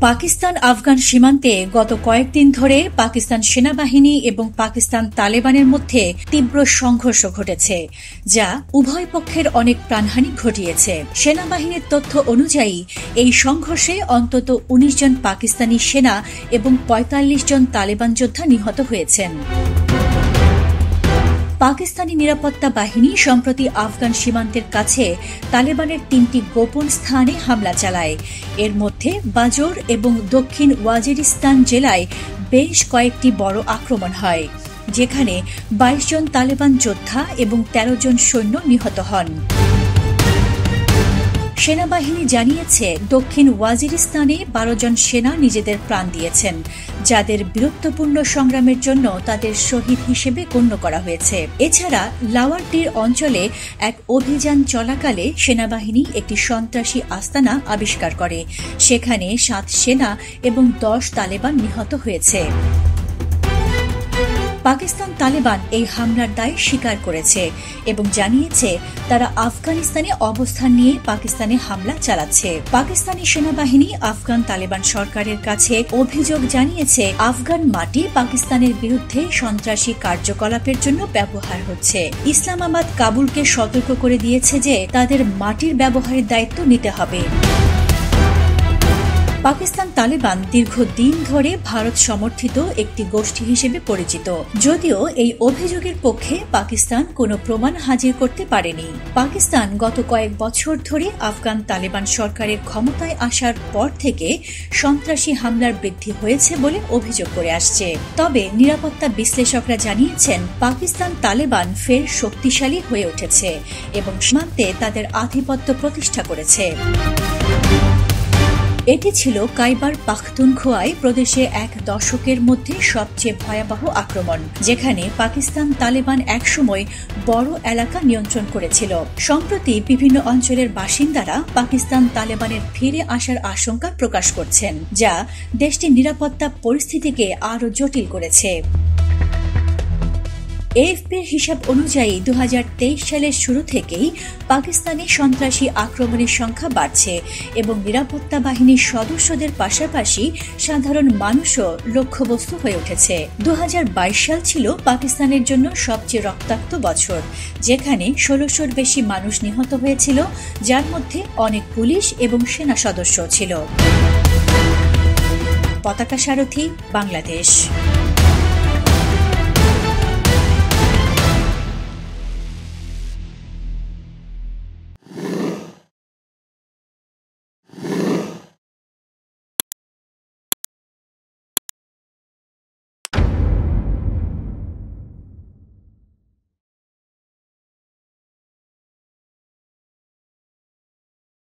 পাকিস্তান আফগান সীমান্তে গত কয়েকদিন ধরে পাকিস্তান সেনাবাহিনী এবং পাকিস্তান তালেবানের মধ্যে তীব্র সংঘর্ষ ঘটেছে, যা উভয় পক্ষের অনেক প্রাণহানি ঘটিয়েছে। সেনাবাহিনীর তথ্য অনুযায়ী এই সংঘর্ষে অন্তত ১৯ জন পাকিস্তানি সেনা এবং ৪৫ জন তালেবান যোদ্ধা নিহত হয়েছেন। পাকিস্তানি নিরাপত্তা বাহিনী সম্প্রতি আফগান সীমান্তের কাছে তালেবানের ৩টি গোপন স্থানে হামলা চালায়। এর মধ্যে বাজোর এবং দক্ষিণ ওয়াজিরিস্তান জেলায় বেশ কয়েকটি বড় আক্রমণ হয়, যেখানে ২২ জন তালেবান যোদ্ধা এবং ১৩ জন সৈন্য নিহত হন। সেনাবাহিনী জানিয়েছে দক্ষিণ ওয়াজিরিস্তানে ১২ জন সেনা নিজেদের প্রাণ দিয়েছেন, যাদের বীরত্বপূর্ণ সংগ্রামের জন্য তাদের শহীদ হিসেবে গণ্য করা হয়েছে। এছাড়া লাওয়ারডির অঞ্চলে এক অভিযান চলাকালে সেনাবাহিনী একটি সন্ত্রাসী আস্তানা আবিষ্কার করে। সেখানে ৭ সেনা এবং ১০ তালেবান নিহত হয়েছে। পাকিস্তান তালেবান এই হামলার দায় স্বীকার করেছে এবং জানিয়েছে তারা আফগানিস্তানে অবস্থান নিয়ে পাকিস্তানে হামলা চালাচ্ছে। পাকিস্তানি সেনাবাহিনী আফগান তালেবান সরকারের কাছে অভিযোগ জানিয়েছে আফগান মাটি পাকিস্তানের বিরুদ্ধে সন্ত্রাসী কার্যকলাপের জন্য ব্যবহার হচ্ছে। ইসলামাবাদ কাবুলকে সতর্ক করে দিয়েছে যে তাদের মাটির ব্যবহারের দায়িত্ব নিতে হবে। পাকিস্তান তালেবান দীর্ঘদিন ধরে ভারত সমর্থিত একটি গোষ্ঠী হিসেবে পরিচিত, যদিও এই অভিযোগের পক্ষে পাকিস্তান কোনো প্রমাণ হাজির করতে পারেনি। পাকিস্তান গত কয়েক বছর ধরে আফগান তালেবান সরকারের ক্ষমতায় আসার পর থেকে সন্ত্রাসী হামলার বৃদ্ধি হয়েছে বলে অভিযোগ করে আসছে। তবে নিরাপত্তা বিশ্লেষকরা জানিয়েছেন পাকিস্তান তালেবান ফের শক্তিশালী হয়ে উঠেছে এবং সীমান্তে তাদের আধিপত্য প্রতিষ্ঠা করেছে। এটি ছিল খাইবার পাখতুনখোয়ায় প্রদেশে এক দশকের মধ্যে সবচেয়ে ভয়াবহ আক্রমণ, যেখানে পাকিস্তান তালেবান একসময় বড় এলাকা নিয়ন্ত্রণ করেছিল। সম্প্রতি বিভিন্ন অঞ্চলের বাসিন্দারা পাকিস্তান তালেবানের ফিরে আসার আশঙ্কা প্রকাশ করছেন, যা দেশটির নিরাপত্তা পরিস্থিতিকে আরও জটিল করেছে। এএফপির হিসাব অনুযায়ী ২০২৩ সালের শুরু থেকেই পাকিস্তানে সন্ত্রাসী আক্রমণের সংখ্যা বাড়ছে এবং নিরাপত্তা বাহিনীর সদস্যদের পাশাপাশি সাধারণ মানুষও লক্ষ্যবস্তু হয়ে উঠেছে। ২০২২ সাল ছিল পাকিস্তানের জন্য সবচেয়ে রক্তাক্ত বছর, যেখানে ১৬০০-র বেশি মানুষ নিহত হয়েছিল, যার মধ্যে অনেক পুলিশ এবং সেনা সদস্য ছিল। পতাকা সারথী, বাংলাদেশ।